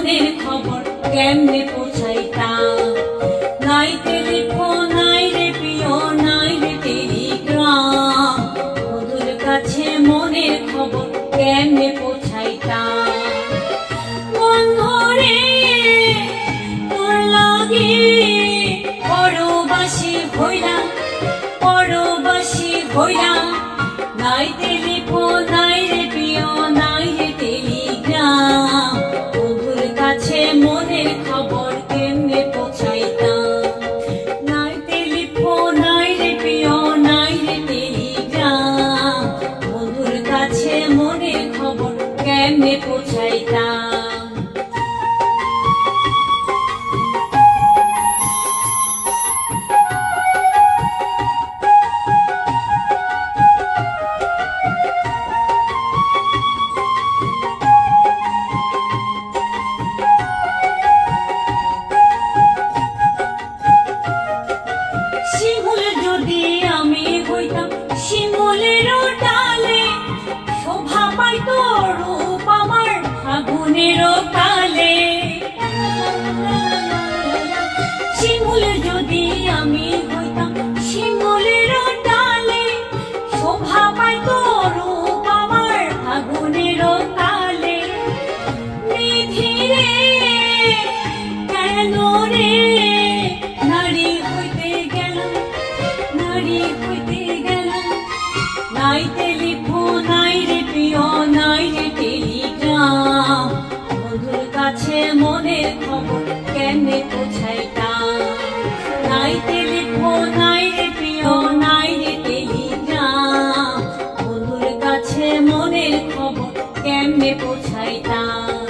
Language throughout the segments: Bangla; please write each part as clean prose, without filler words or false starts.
মনের খবর কেমনে পৌঁছাইতাম। নাই টেলিফোন নাই রে প্রিয় নাই রে টেলিগ্রাম, বন্ধুর কাছে মনের খবর কেমনে পৌঁছাইতাম। বন্ধুরে তোর লাগি পরবাসী হইলাম, পরবাসী হইলাম। নাই টেলিফোন নাই রে প্রিয় নাই রে টেলিগ্রাম, বন্ধুর কাছে মনের খবর কেমনে পৌঁছাইতাম। নাই টেলিফোন নাই রে প্রিয় নাই রে টেলিগ্রাম, বন্ধুর কাছে মনের খবর কেমনে পৌঁছাইতাম। শিমুল যদি আমি হইতাম শিমুলেরও ডালে, শোভা পাইত রূপ আমার ফাগুনেরও কালে। শিমুল যদি আমি হইতাম শিমুলেরও ডালে, শোভা পাইত রূপ আমার ফাগুনেরও কালে। নিধিরে কেন রে নারী হইতে গেলাম, নারী হইতে গেলাম। নাই টেলিফোন নাই রে প্রিয় নাই রে টেলিগ্রাম, বন্ধুর কাছে মনের খবর কেমনে পৌঁছাইতাম। নাই টেলিফোন নাই রে প্রিয় নাই রে টেলিগ্রাম, বন্ধুর কাছে মনের খবর কেমনে পৌঁছাইতাম।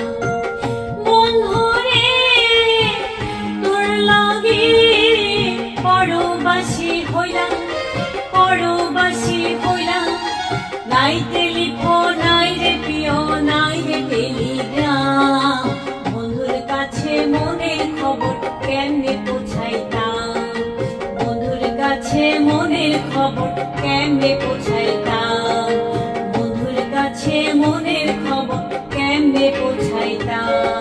বন্ধুরে তোর লাগি পরবাসী হইলাম, পরবাসী হইলাম। নাই টেলিফোন নাই রে প্রিয় নাই রে টেলিগ্রাম, বন্ধুর কাছে মনের খবর কেমনে পৌঁছাইতাম। বন্ধুর কাছে মনের খবর কেমনে পৌঁছাইতাম। বন্ধুর কাছে মনের খবর কেমনে পৌঁছাইতাম।